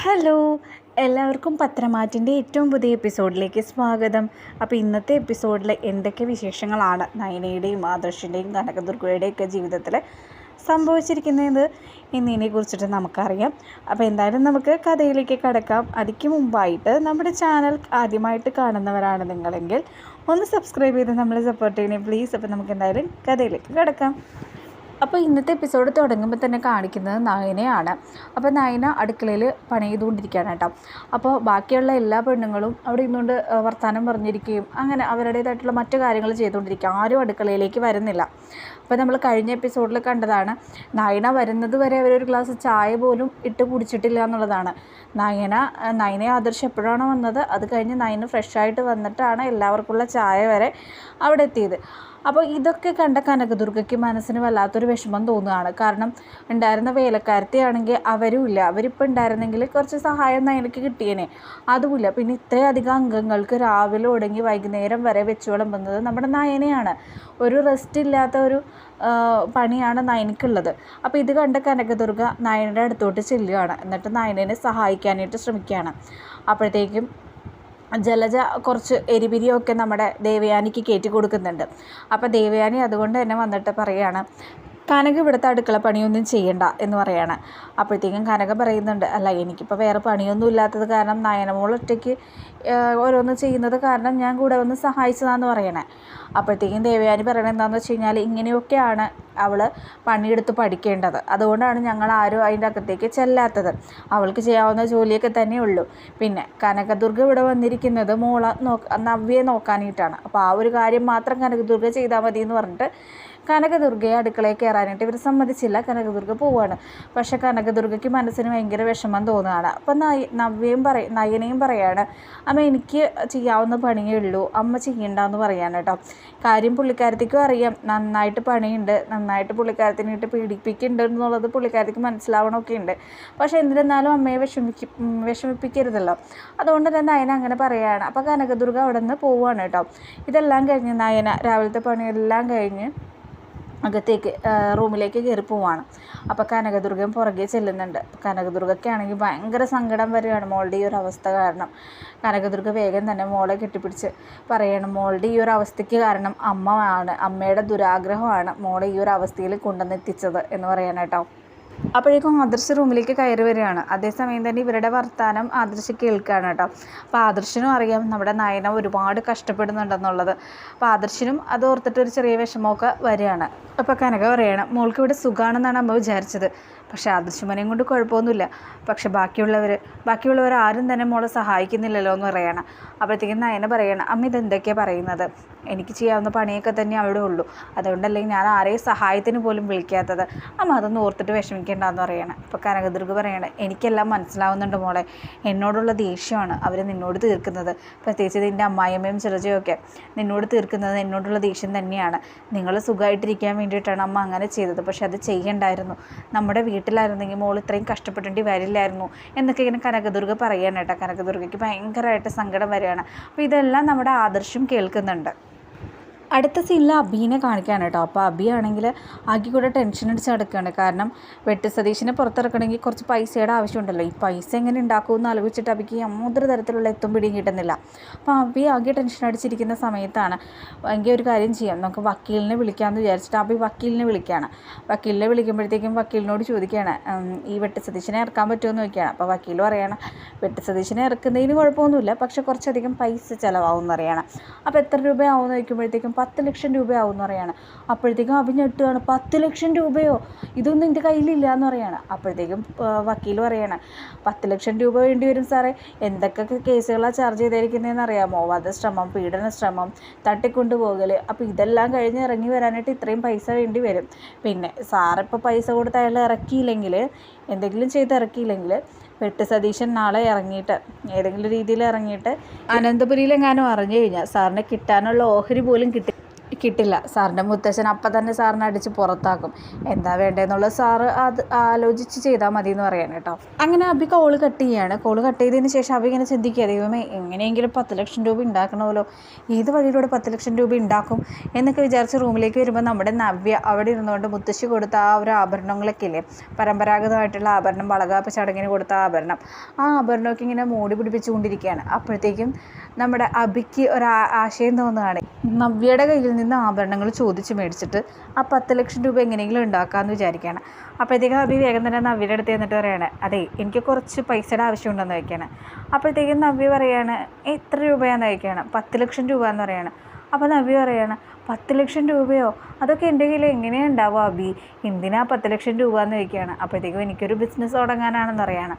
Hello, എല്ലാവർക്കും പത്രമാറ്റിൻ്റെ ഏറ്റവും പുതിയ എപ്പിസോഡിലേക്ക് സ്വാഗതം. അപ്പോൾ ഇന്നത്തെ എപ്പിസോഡിൽ എന്തൊക്കെ വിശേഷങ്ങളാണ് നയനയുടെയും ആദർശിൻ്റെയും കനകദുർഗയുടെയൊക്കെ ജീവിതത്തിൽ സംഭവിച്ചിരിക്കുന്നത് എന്നതിനെ കുറിച്ചിട്ട് നമുക്കറിയാം. അപ്പോൾ എന്തായാലും നമുക്ക് കഥയിലേക്ക് കടക്കാം. അതിക്ക് മുമ്പായിട്ട് നമ്മുടെ ചാനൽ ആദ്യമായിട്ട് കാണുന്നവരാണ് നിങ്ങളെങ്കിൽ ഒന്ന് സബ്സ്ക്രൈബ് ചെയ്ത് നമ്മളെ സപ്പോർട്ട് ചെയ്യണേ പ്ലീസ്. അപ്പോൾ നമുക്ക് എന്തായാലും കഥയിലേക്ക് കടക്കാം. അപ്പോൾ ഇന്നത്തെ എപ്പിസോഡ് തുടങ്ങുമ്പോൾ തന്നെ കാണിക്കുന്നത് നയനയാണ്. അപ്പോൾ നയന അടുക്കളയിൽ പണി ചെയ്തുകൊണ്ടിരിക്കുകയാണ് കേട്ടോ. അപ്പോൾ ബാക്കിയുള്ള എല്ലാ പെണ്ണുങ്ങളും അവിടെ ഇരുന്നുകൊണ്ട് വർത്തമാനം പറഞ്ഞിരിക്കുകയും അങ്ങനെ അവരുടേതായിട്ടുള്ള മറ്റു കാര്യങ്ങൾ ചെയ്തുകൊണ്ടിരിക്കുക. ആരും അടുക്കളയിലേക്ക് വരുന്നില്ല. അപ്പോൾ നമ്മൾ കഴിഞ്ഞ എപ്പിസോഡിൽ കണ്ടതാണ്, നയന വരുന്നത് വരെ അവരൊരു ഗ്ലാസ് ചായ പോലും ഇട്ട് കുടിച്ചിട്ടില്ല എന്നുള്ളതാണ്. നയനെ ആദർശ് എപ്പോഴാണോ വന്നത് അത് കഴിഞ്ഞ് നയന ഫ്രഷായിട്ട് വന്നിട്ടാണ് എല്ലാവർക്കുള്ള ചായ വരെ അവിടെ എത്തിയത്. അപ്പോൾ ഇതൊക്കെ കണ്ട കനകദുർഗയ്ക്ക് മനസ്സിന് വല്ലാത്തൊരു വിഷമം തോന്നുകയാണ്. കാരണം ഉണ്ടായിരുന്ന വേലക്കാരത്തെയാണെങ്കിൽ അവരും ഇല്ല. അവരിപ്പോൾ ഉണ്ടായിരുന്നെങ്കിൽ കുറച്ച് സഹായം നയനയ്ക്ക് കിട്ടിയേനെ, അതുമില്ല. പിന്നെ ഇത്രയധികം അംഗങ്ങൾക്ക് രാവിലെ തുടങ്ങി വൈകുന്നേരം വരെ വെച്ച് വിളമ്പുന്നത് നമ്മുടെ നയനയാണ്. ഒരു റെസ്റ്റ് ഇല്ലാത്ത ഒരു പണിയാണ് നയനയ്ക്കുള്ളത്. അപ്പോൾ ഇത് കണ്ട കനകദുർഗ നയനയുടെ അടുത്തോട്ട് ചെല്ലുകയാണ്. എന്നിട്ട് നയനനെ സഹായിക്കാനായിട്ട് ശ്രമിക്കുകയാണ്. അപ്പോഴത്തേക്കും ജലജ കുറച്ച് എരിപിരിയൊക്കെ നമ്മുടെ ദേവയാനിക്ക് കയറ്റി കൊടുക്കുന്നുണ്ട്. അപ്പോൾ ദേവയാനി അതുകൊണ്ട് തന്നെ വന്നിട്ട് പറയുകയാണ്, കനക ഇവിടുത്തെ അടുക്കള പണിയൊന്നും ചെയ്യണ്ട എന്ന് പറയാണ്. അപ്പോഴത്തേക്കും കനക പറയുന്നുണ്ട്, അല്ല എനിക്കിപ്പോൾ വേറെ പണിയൊന്നും ഇല്ലാത്തത് കാരണം നയനമോൾ ഒറ്റയ്ക്ക് ഓരോന്ന് ചെയ്യുന്നത് കാരണം ഞാൻ കൂടെ ഒന്ന് സഹായിച്ചതാന്ന് പറയണേ. അപ്പോഴത്തേക്കും ദേവയാനി പറയണത് എന്താണെന്ന് വെച്ച് കഴിഞ്ഞാൽ, ഇങ്ങനെയൊക്കെയാണ് അവൾ പണിയെടുത്ത് പഠിക്കേണ്ടത്. അതുകൊണ്ടാണ് ഞങ്ങൾ ആരും അതിൻ്റെ അകത്തേക്ക് ചെല്ലാത്തത്. അവൾക്ക് ചെയ്യാവുന്ന ജോലിയൊക്കെ തന്നെ ഉള്ളൂ. പിന്നെ കനകദുർഗ ഇവിടെ വന്നിരിക്കുന്നത് നവ്യയെ നോക്കാനായിട്ടാണ്. അപ്പോൾ ആ ഒരു കാര്യം മാത്രം കനകദുർഗ ചെയ്താൽ മതി എന്ന് പറഞ്ഞിട്ട് കനകദുർഗയെ അടുക്കളയിൽ കയറാനായിട്ട് ഇവർ സമ്മതിച്ചില്ല. കനകദുർഗ പോവുകയാണ്. പക്ഷെ കനകദുർഗയ്ക്ക് മനസ്സിന് ഭയങ്കര വിഷമം തോന്നുകയാണ്. അപ്പം നയനയും പറയാണ്, അമ്മ എനിക്ക് ചെയ്യാവുന്ന പണിയേ ഉള്ളൂ, അമ്മ ചെയ്യണ്ടെന്ന് പറയാൻ കേട്ടോ. കാര്യം പുള്ളിക്കാരത്തേക്കും അറിയാം നന്നായിട്ട് പണിയുണ്ട്, നന്നായിട്ട് പുള്ളിക്കാരത്തിനായിട്ട് പീഡിപ്പിക്കുന്നുണ്ട് എന്നുള്ളത് പുള്ളിക്കാരത്തേക്ക് മനസ്സിലാവണമൊക്കെ ഉണ്ട്. പക്ഷെ എന്നിരുന്നാലും അമ്മയെ വിഷമിപ്പിക്കരുതല്ലോ. അതുകൊണ്ട് തന്നെ നയന അങ്ങനെ പറയുകയാണ്. അപ്പോൾ കനകദുർഗ അവിടെ നിന്ന് പോവുകയാണ് കേട്ടോ. ഇതെല്ലാം കഴിഞ്ഞ് നയന രാവിലത്തെ പണിയെല്ലാം കഴിഞ്ഞ് അകത്തേക്ക് റൂമിലേക്ക് കയറി പോവാണ്. അപ്പോൾ കനകദുർഗയും പുറകെ ചെല്ലുന്നുണ്ട്. കനകദുർഗയ്ക്കാണെങ്കിൽ ഭയങ്കര സങ്കടം വരികയാണ് മോളുടെ ഈ ഒരു അവസ്ഥ കാരണം. കനകദുർഗ വേഗം തന്നെ മോളെ കെട്ടിപ്പിടിച്ച് പറയണം, മോളുടെ ഈ ഒരു അവസ്ഥയ്ക്ക് കാരണം അമ്മയുടെ ദുരാഗ്രഹമാണ് മോളെ ഈ ഒരു അവസ്ഥയിൽ കൊണ്ടുവന്നെത്തിച്ചത് എന്ന് പറയാനായിട്ടോ. അപ്പോഴേക്കും ആദർശ് റൂമിലേക്ക് കയറി വരികയാണ്. അതേസമയം തന്നെ ഇവരുടെ വർത്തമാനം ആദർശ് കേൾക്കുകയാണ് കേട്ടോ. അപ്പോൾ ആദർശിനും അറിയാം നമ്മുടെ നയന ഒരുപാട് കഷ്ടപ്പെടുന്നുണ്ടെന്നുള്ളത്. അപ്പോൾ ആദർശിനും അത് ഓർത്തിട്ട് ഒരു ചെറിയ വിഷമമൊക്കെ വരികയാണ്. അപ്പോൾ കനക പറയണം, മോൾക്ക് ഇവിടെ സുഖമാണെന്നാണ് അമ്മ വിചാരിച്ചത്. പക്ഷേ ആദർശുമനെയും കൊണ്ട് കുഴപ്പമൊന്നുമില്ല. പക്ഷെ ബാക്കിയുള്ളവർ ആരും തന്നെ മോളെ സഹായിക്കുന്നില്ലല്ലോ എന്ന് പറയണം. അപ്പോഴത്തേക്കും നയന പറയണം, അമ്മ ഇതെന്തൊക്കെയാണ് പറയുന്നത്? എനിക്ക് ചെയ്യാവുന്ന പണിയൊക്കെ തന്നെ അവിടെ ഉള്ളൂ. അതുകൊണ്ടല്ലേ ഞാൻ ആരെയും സഹായത്തിന് പോലും വിളിക്കാത്തത്. അമ്മ അതൊന്നും ഓർത്തിട്ട് വിഷമിക്കേണ്ടെന്ന് പറയണം. അപ്പോൾ കനകദുർഗ പറയണം, എനിക്കെല്ലാം മനസ്സിലാവുന്നുണ്ട് മോളെ, എന്നോടുള്ള ദേഷ്യമാണ് അവർ നിന്നോട് തീർക്കുന്നത്. പ്രത്യേകിച്ച് നിൻ്റെ അമ്മായിയമ്മയും ചിലജയൊക്കെ നിന്നോട് തീർക്കുന്നത് എന്നോടുള്ള ദേഷ്യം തന്നെയാണ്. നിങ്ങൾ സുഖമായിട്ടിരിക്കാൻ വേണ്ടിയിട്ടാണ് അമ്മ അങ്ങനെ ചെയ്തത്. പക്ഷെ അത് ചെയ്യണ്ടായിരുന്നു. നമ്മുടെ വീട്ടിലായിരുന്നെങ്കിൽ മോൾ ഇത്രയും കഷ്ടപ്പെടേണ്ടി വരില്ലായിരുന്നു എന്നൊക്കെ ഇങ്ങനെ കനകദുർഗ പറയാനായിട്ടാ. കനകദുർഗയ്ക്ക് ഭയങ്കരമായിട്ട് സങ്കടം വരികയാണ്. അപ്പോൾ ഇതെല്ലാം നമ്മുടെ ആദർശം കേൾക്കുന്നുണ്ട്. അടുത്ത സീനിൽ അബീനെ കാണിക്കുകയാണ് കേട്ടോ. അപ്പോൾ അബിയാണെങ്കിൽ ആക്കി കൂടെ ടെൻഷൻ അടിച്ച് നടക്കുകയാണ്. കാരണം വെട്ട് സതീശിനെ പുറത്തിറക്കണമെങ്കിൽ കുറച്ച് പൈസയുടെ ആവശ്യമുണ്ടല്ലോ. ഈ പൈസ എങ്ങനെ ഉണ്ടാക്കുമെന്ന് ആലോചിച്ചിട്ട് അബിക്ക് യാതൊരു തരത്തിലുള്ള എത്തും പിടിയും കിട്ടുന്നില്ല. അപ്പോൾ അബി ആകെ ടെൻഷൻ അടിച്ചിരിക്കുന്ന സമയത്താണ് എങ്കിൽ ഒരു കാര്യം ചെയ്യാം, നമുക്ക് വക്കീലിനെ വിളിക്കാമെന്ന് വിചാരിച്ചിട്ട് അബി വക്കീലിനെ വിളിക്കുകയാണ്. വക്കീലിനെ വിളിക്കുമ്പോഴത്തേക്കും വക്കീലിനോട് ചോദിക്കുകയാണ്, ഈ വെട്ട് സതീശിനെ ഇറക്കാൻ പറ്റുമെന്ന് ചോദിക്കുകയാണ്. അപ്പോൾ വക്കീൽ പറയാണ്, വെട്ട് സതീശിനെ ഇറക്കുന്നതിന് കുഴപ്പമൊന്നുമില്ല, പക്ഷെ കുറച്ചധികം പൈസ ചിലവാകും എന്ന് പറയണം. അപ്പോൾ എത്ര രൂപയാവുമെന്ന് ചോദിക്കുമ്പോഴത്തേക്കും 10 ലക്ഷം രൂപയാവും എന്ന് പറയാണ്. അപ്പോഴത്തേക്കും അഭിഞ്ഞെട്ടുകയാണ്, 10 ലക്ഷം രൂപയോ, ഇതൊന്നും എൻ്റെ കയ്യിലില്ല എന്ന് പറയാണ്. അപ്പോഴത്തേക്കും വക്കീൽ പറയാണ്, 10 ലക്ഷം രൂപ വേണ്ടി വരും സാറേ. എന്തൊക്കെ കേസുകളാണ് ചാർജ് ചെയ്തിരിക്കുന്നതെന്ന് അറിയാമോ? വധശ്രമം, പീഡനശ്രമം, തട്ടിക്കൊണ്ടുപോകൽ. അപ്പോൾ ഇതെല്ലാം കഴിഞ്ഞ് ഇറങ്ങി വരാനായിട്ട് ഇത്രയും പൈസ വേണ്ടി വരും. പിന്നെ സാറിപ്പോൾ പൈസ കൊടുത്ത് അയാൾ എന്തെങ്കിലും ചെയ്ത് ഇറക്കിയില്ലെങ്കിൽ വെട്ട് സതീശൻ നാളെ ഇറങ്ങിയിട്ട് ഏതെങ്കിലും രീതിയിൽ ഇറങ്ങിയിട്ട് അനന്തപുരിയിലെങ്ങാനും അറിഞ്ഞു കഴിഞ്ഞാൽ സാറിന് കിട്ടാനുള്ള ഓഹരി പോലും കിട്ടില്ല. സാറിൻ്റെ മുത്തശ്ശൻ അപ്പം തന്നെ സാറിനെ അടിച്ച് പുറത്താക്കും. എന്താ വേണ്ടതെന്നുള്ളത് സാറ് അത് ആലോചിച്ച് ചെയ്താൽ മതി എന്ന് പറയാൻ കേട്ടോ. അങ്ങനെ അബി കോള് കട്ട് ചെയ്യാണ്. കോള് കട്ട് ചെയ്തതിന് ശേഷം അബി ഇങ്ങനെ ചിന്തിക്കുക, ദൈവമേ എങ്ങനെയെങ്കിലും 10 ലക്ഷം രൂപ ഉണ്ടാക്കണമല്ലോ, ഏത് വഴിയിലൂടെ 10 ലക്ഷം രൂപ ഉണ്ടാക്കും എന്നൊക്കെ വിചാരിച്ച് റൂമിലേക്ക് വരുമ്പോൾ നമ്മുടെ നവ്യ അവിടെ ഇരുന്നുകൊണ്ട് മുത്തശ്ശി കൊടുത്ത ആ ഒരു ആഭരണങ്ങളൊക്കെ ഇല്ലേ, പരമ്പരാഗതമായിട്ടുള്ള ആഭരണം, വളകാപ്പ് ചടങ്ങിന് കൊടുത്ത ആഭരണം, ആ ആഭരണമൊക്കെ ഇങ്ങനെ മൂടി പിടിപ്പിച്ചുകൊണ്ടിരിക്കുകയാണ്. അപ്പോഴത്തേക്കും നമ്മുടെ അബിക്ക് ആശയം തോന്നുകയാണ്, നവ്യയുടെ കയ്യിൽ നിന്ന് ആഭരണങ്ങൾ ചോദിച്ച് മേടിച്ചിട്ട് ആ 10 ലക്ഷം രൂപ എങ്ങനെയെങ്കിലും ഉണ്ടാക്കാമെന്ന് വിചാരിക്കുകയാണ്. അപ്പോഴത്തേക്കും അബി വേഗം തന്നെ നവ്യയുടെ അടുത്ത് എന്നിട്ട് പറയുകയാണ്, അതെ എനിക്ക് കുറച്ച് പൈസയുടെ ആവശ്യമുണ്ടെന്ന് വയ്ക്കുകയാണ്. അപ്പോഴത്തേക്കും നവ്യ പറയുകയാണ്, എത്ര രൂപയാണെന്ന് വയ്ക്കുകയാണ്. 10 ലക്ഷം രൂപ എന്ന് പറയുകയാണ്. അപ്പോൾ നവ്യ പറയുകയാണ്, 10 ലക്ഷം രൂപയോ, അതൊക്കെ എൻ്റെ കയ്യിൽ എങ്ങനെയാണ് ഉണ്ടാവുക അബി, എന്തിനാ 10 ലക്ഷം രൂപ എന്ന് വയ്ക്കുകയാണ്. അപ്പോഴത്തേക്കും എനിക്കൊരു ബിസിനസ് തുടങ്ങാനാണെന്ന് അറിയാണ്.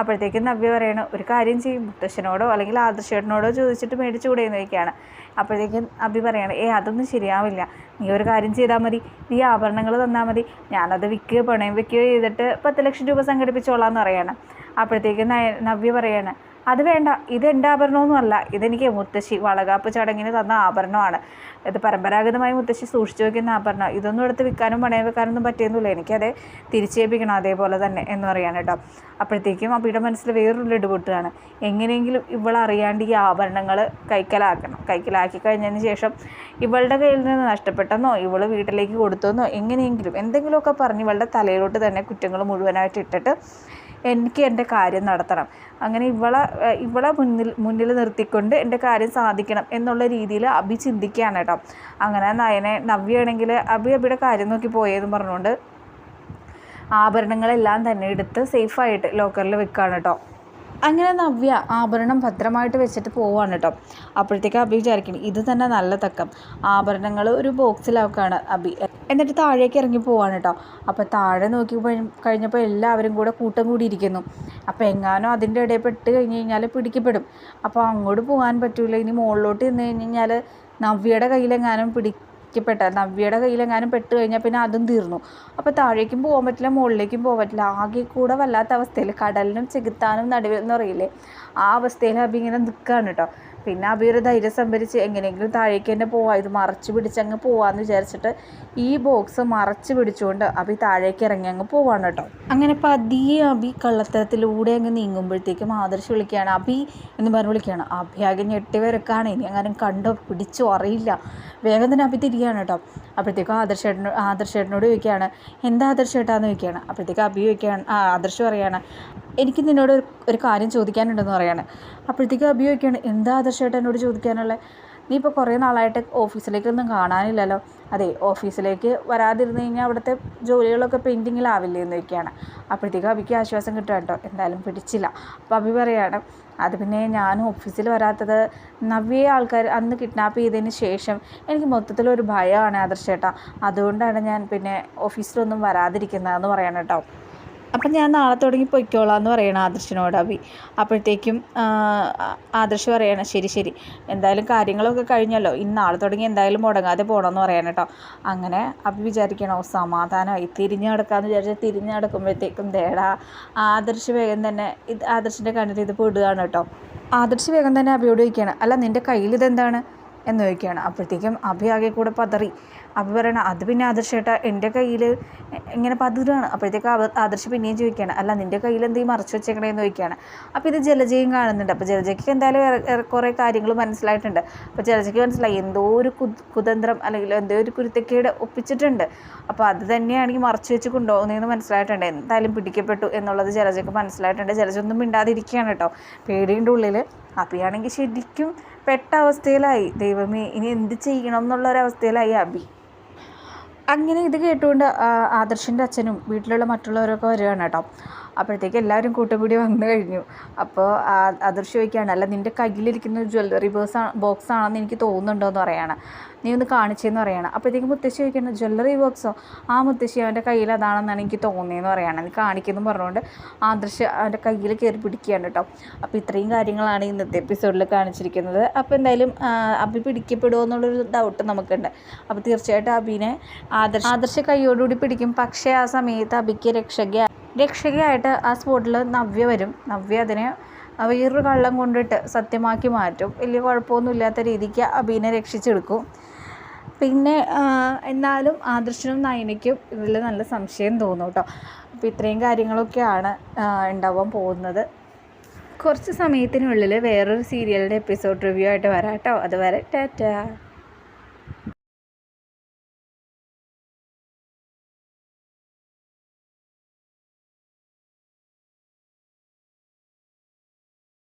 അപ്പോഴത്തേക്കും നവ്യ പറയണ, ഒരു കാര്യം ചെയ്യും, മുത്തശ്ശനോടോ അല്ലെങ്കിൽ ആദർശേട്ടനോടോ ചോദിച്ചിട്ട് മേടിച്ചു കൂടെയെന്ന് വയ്ക്കുകയാണ്. അപ്പോഴത്തേക്കും അബി പറയാണ്, അതൊന്നും ശരിയാവില്ല, നീ ഒരു കാര്യം ചെയ്താൽ മതി, നീ ആഭരണങ്ങൾ തന്നാൽ മതി, ഞാനത് വിൽക്കുകയോ പണയം വെക്കുകയോ ചെയ്തിട്ട് 10 ലക്ഷം രൂപ സംഘടിപ്പിച്ചോളാം എന്ന് പറയാണ്. അപ്പോഴത്തേക്കും നവ്യ പറയാണ്, അത് വേണ്ട, ഇത് എൻ്റെ ആഭരണമൊന്നുമല്ല, ഇതെനിക്ക് മുത്തശ്ശി വളകാപ്പ് ചടങ്ങിന് തന്ന ആഭരണമാണ്, ഇത് പരമ്പരാഗതമായി മുത്തശ്ശി സൂക്ഷിച്ചു വയ്ക്കുന്ന ആഭരണം, ഇതൊന്നും എടുത്ത് വിൽക്കാനും പണയം വെക്കാനൊന്നും പറ്റിയൊന്നുമില്ല, എനിക്കത് തിരിച്ചേൽപ്പിക്കണം അതേപോലെ തന്നെ എന്ന് പറയാൻ കേട്ടോ. അപ്പോഴത്തേക്കും അബിയുടെ മനസ്സിൽ വേറൊരു ലഡു പൊട്ടുകയാണ്, എങ്ങനെയെങ്കിലും ഇവളറിയാണ്ട് ഈ ആഭരണങ്ങൾ കൈക്കലാക്കി കഴിഞ്ഞതിന് ശേഷം ഇവളുടെ കയ്യിൽ നിന്ന് നഷ്ടപ്പെട്ടെന്നോ ഇവൾ വീട്ടിലേക്ക് കൊടുത്തെന്നോ എങ്ങനെയെങ്കിലും എന്തെങ്കിലുമൊക്കെ പറഞ്ഞ് ഇവളുടെ തലയിലോട്ട് തന്നെ കുറ്റങ്ങൾ മുഴുവനായിട്ട് ഇട്ടിട്ട് എനിക്ക് എൻ്റെ കാര്യം നടത്തണം, അങ്ങനെ ഇവളെ മുന്നിൽ നിർത്തിക്കൊണ്ട് എൻ്റെ കാര്യം സാധിക്കണം എന്നുള്ള രീതിയിൽ അബി ചിന്തിക്കുകയാണ് കേട്ടോ. അങ്ങനെ നവ്യയാണെങ്കിൽ അബിയുടെ കാര്യം നോക്കി പോയെന്ന് പറഞ്ഞുകൊണ്ട് ആഭരണങ്ങളെല്ലാം തന്നെ എടുത്ത് സേഫായിട്ട് ലോക്കറിൽ വെക്കുകയാണ് കേട്ടോ. അങ്ങനെ നവ്യ ആഭരണം ഭദ്രമായിട്ട് വെച്ചിട്ട് പോവാണ് കേട്ടോ. അപ്പോഴത്തേക്ക് അബി വിചാരിക്കണം, ഇത് തന്നെ നല്ല തക്കം, ആഭരണങ്ങൾ ഒരു ബോക്സിലാക്കുകയാണ് അബി. എന്നിട്ട് താഴേക്ക് ഇറങ്ങി പോവാണ് കേട്ടോ. അപ്പോൾ താഴെ നോക്കി കഴിഞ്ഞപ്പോൾ എല്ലാവരും കൂടെ കൂട്ടം കൂടിയിരിക്കുന്നു. അപ്പോൾ എങ്ങാനോ അതിൻ്റെ ഇടയിൽ പെട്ട് കഴിഞ്ഞ് കഴിഞ്ഞാൽ പിടിക്കപ്പെടും. അപ്പോൾ അങ്ങോട്ട് പോകാൻ പറ്റില്ല, ഇനി മുകളിലോട്ട് നിന്ന് കഴിഞ്ഞ് കഴിഞ്ഞാൽ നവ്യയുടെ കയ്യിലെങ്ങാനും നവ്യയുടെ കയ്യിലെങ്ങാനും പെട്ട് കഴിഞ്ഞാൽ പിന്നെ അതും തീർന്നു. അപ്പോൾ താഴേക്കും പോകാൻ പറ്റില്ല, മുകളിലേക്കും പോകാൻ പറ്റില്ല, ആകെ കൂടെ വല്ലാത്ത അവസ്ഥയിൽ കടലിനും ചെകുത്താനും നടുവിൽ എന്ന് പറയില്ലേ, ആ അവസ്ഥയിൽ അബി ഇങ്ങനെ നിൽക്കുകയാണ് കേട്ടോ. പിന്നെ അബി ഒരു ധൈര്യം സംഭരിച്ച് എങ്ങനെയെങ്കിലും താഴേക്ക് തന്നെ പോവാം, ഇത് മറച്ച് പിടിച്ചങ്ങ് പോവാമെന്ന് വിചാരിച്ചിട്ട് ഈ ബോക്സ് മറച്ച് പിടിച്ചുകൊണ്ട് അബി താഴേക്ക് ഇറങ്ങി അങ്ങ് പോവാണ് കേട്ടോ. അങ്ങനെ പതിയെ അബി കള്ളത്തരത്തിലൂടെ അങ്ങ് നീങ്ങുമ്പോഴത്തേക്കും ആദർശ് വിളിക്കുകയാണ്, അബി എന്ന് പറഞ്ഞ് വിളിക്കുകയാണ്. അബി ആകെ ഞെട്ടി വരക്കാണ്, ഇനി അങ്ങനെ കണ്ടോ പിടിച്ചോ അറിയില്ല, വേഗം തന്നെ അബി തിരികെയാണ് കേട്ടോ. അപ്പോഴത്തേക്കും ആദർശേട്ടനോട് ചോദിക്കുകയാണ്, എന്താ ആദർശേട്ടാന്ന് ചോദിക്കുകയാണ്. അപ്പോഴത്തേക്കും അബി ചോദിക്കുകയാണ്, ആദർശ് പറയുകയാണ്, എനിക്ക് നിന്നോട് ഒരു കാര്യം ചോദിക്കാനുണ്ടെന്ന് പറയാണ്. അപ്പോഴത്തേക്കും അബി ചോദിക്കുകയാണ്, എന്താ ആദർശേട്ടൻ എന്നോട് ചോദിക്കാനുള്ളത്, നീ ഇപ്പോൾ കുറേ നാളായിട്ട് ഓഫീസിലേക്കൊന്നും കാണാനില്ലല്ലോ, അതെ ഓഫീസിലേക്ക് വരാതിരുന്ന് കഴിഞ്ഞാൽ അവിടുത്തെ ജോലികളൊക്കെ പെൻഡിങ്ങിലാവില്ലേ എന്ന് ചോദിക്കുകയാണ്. അപ്പോഴത്തേക്കും അബിക്ക് ആശ്വാസം കിട്ടുക കേട്ടോ, എന്തായാലും പിടിച്ചില്ല. അപ്പോൾ അബി പറയുകയാണ്, അത് പിന്നെ ഞാൻ ഓഫീസിൽ വരാത്തത് നവ്യയെ ആൾക്കാർ അന്ന് കിഡ്നാപ്പ് ചെയ്തതിന് ശേഷം എനിക്ക് മൊത്തത്തിലൊരു ഭയമാണ് ആദർശേട്ടാ, അതുകൊണ്ടാണ് ഞാൻ പിന്നെ ഓഫീസിലൊന്നും വരാതിരിക്കുന്നതെന്ന് പറയണം കേട്ടോ. അപ്പം ഞാൻ നാളെ തുടങ്ങി പൊയ്ക്കോളാം എന്ന് പറയണം ആദർശിനോട് അബി. അപ്പോഴത്തേക്കും ആദർശ് പറയണം, ശരി എന്തായാലും കാര്യങ്ങളൊക്കെ കഴിഞ്ഞല്ലോ, ഇന്ന് നാളെ തുടങ്ങി എന്തായാലും മുടങ്ങാതെ പോകണമെന്ന് പറയാൻ കേട്ടോ. അങ്ങനെ അബി വിചാരിക്കണോ സമാധാനമായി തിരിഞ്ഞു നടക്കാമെന്ന് വിചാരിച്ചാൽ തിരിഞ്ഞു നടക്കുമ്പോഴത്തേക്കും ദേടാ ആദർശ് വേഗം തന്നെ ആദർശിൻ്റെ കണ്ണിൽ ഇത് പെടുകയാണ് കേട്ടോ. ആദർശ് വേഗം തന്നെ അബിയോട് ചോദിക്കുകയാണ്, അല്ല നിൻ്റെ കയ്യിൽ ഇതെന്താണ് എന്ന് ചോദിക്കുകയാണ്. അപ്പോഴത്തേക്കും അബി ആകെ കൂടെ പതറി. അബി പറയണം, അത് പിന്നെ ആദർശേട്ടാ എൻ്റെ കയ്യിൽ ഇങ്ങനെ പതിരാണ്. അപ്പോഴത്തേക്ക് ആദർശ് പിന്നെയും ചോദിക്കുകയാണ്, അല്ല നിൻ്റെ കയ്യിൽ എന്തെങ്കിലും മറച്ചു വെച്ചേക്കണേന്ന് ചോദിക്കുകയാണ്. അപ്പോൾ ഇത് ജലജയും കാണുന്നുണ്ട്. അപ്പോൾ ജലജയ്ക്ക് എന്തായാലും കുറേ കാര്യങ്ങൾ മനസ്സിലായിട്ടുണ്ട്. അപ്പോൾ ജലജയ്ക്ക് മനസ്സിലായി എന്തോ ഒരു കുതന്ത്രം അല്ലെങ്കിൽ എന്തോ ഒരു കുരുത്തക്കേട് ഒപ്പിച്ചിട്ടുണ്ട്. അപ്പോൾ അത് തന്നെയാണെങ്കിൽ മറച്ചു വെച്ച് കൊണ്ടുപോകുന്നതെന്ന് മനസ്സിലായിട്ടുണ്ട്. എന്തായാലും പിടിക്കപ്പെട്ടു എന്നുള്ളത് ജലജയ്ക്ക് മനസ്സിലായിട്ടുണ്ട്. ജലജ ഒന്നും മിണ്ടാതിരിക്കുകയാണ് കേട്ടോ, പേടിയുടെ ഉള്ളിൽ. അബിയാണെങ്കിൽ ശരിക്കും പെട്ട അവസ്ഥയിലായി, ദൈവമേ ഇനി എന്ത് ചെയ്യണം എന്നുള്ളൊരവസ്ഥയിലായി അബി. അങ്ങനെ ഇത് കേട്ടുകൊണ്ട് ആദർശിൻ്റെ അച്ഛനും വീട്ടിലുള്ള മറ്റുള്ളവരൊക്കെ വരികയാണ് കേട്ടോ. അപ്പോഴത്തേക്ക് എല്ലാവരും കൂട്ടം കൂടി വന്നു കഴിഞ്ഞു. അപ്പോൾ ആദർശ് ചോദിക്കുകയാണ്, അല്ല നിൻ്റെ കയ്യിലിരിക്കുന്ന ജ്വല്ലറി ബോക്സ് ആണെന്ന് എനിക്ക് തോന്നുന്നുണ്ടോ എന്ന് പറയാണ്. നീ ഒന്ന് കാണിച്ചെന്ന് പറയാണ്. അപ്പോഴത്തേക്ക് മുത്തശ്ശി ചോദിക്കണം, ജ്വല്ലറി ബോക്സോ, ആ മുത്തശ്ശി അവൻ്റെ കയ്യിൽ അതാണെന്നാണ് എനിക്ക് തോന്നിയെന്ന് പറയാണ്. നീ കാണിക്കുന്നു പറഞ്ഞുകൊണ്ട് ആദർശ് അവൻ്റെ കയ്യിൽ കയറി പിടിക്കുകയാണ് കേട്ടോ. അപ്പോൾ ഇത്രയും കാര്യങ്ങളാണ് ഇന്നത്തെ എപ്പിസോഡിൽ കാണിച്ചിരിക്കുന്നത്. അപ്പോൾ എന്തായാലും അബി പിടിക്കപ്പെടുമോ എന്നുള്ളൊരു ഡൗട്ട് നമുക്കുണ്ട്. അപ്പോൾ തീർച്ചയായിട്ടും അബിനെ ആദർശ് കൈയോടുകൂടി പിടിക്കും. പക്ഷേ ആ സമയത്ത് അബിക്ക് രക്ഷകയായിട്ട് ആ സ്പോട്ടിൽ നവ്യ വരും. നവ്യ അതിനെ വേറൊരു കള്ളം കൊണ്ടിട്ട് സത്യമാക്കി മാറ്റും. വലിയ കുഴപ്പമൊന്നുമില്ലാത്ത രീതിക്ക് അബീനെ രക്ഷിച്ചെടുക്കും. പിന്നെ എന്നാലും ആദർശനും നയനയ്ക്കും ഇതിൽ നല്ല സംശയം തോന്നും കേട്ടോ. അപ്പോൾ ഇത്രയും കാര്യങ്ങളൊക്കെയാണ് ഉണ്ടാവാൻ പോകുന്നത്. കുറച്ച് സമയത്തിനുള്ളിൽ വേറൊരു സീരിയലിൻ്റെ എപ്പിസോഡ് റിവ്യൂ ആയിട്ട് വരാം കേട്ടോ. അതുവരെ ടാറ്റാ.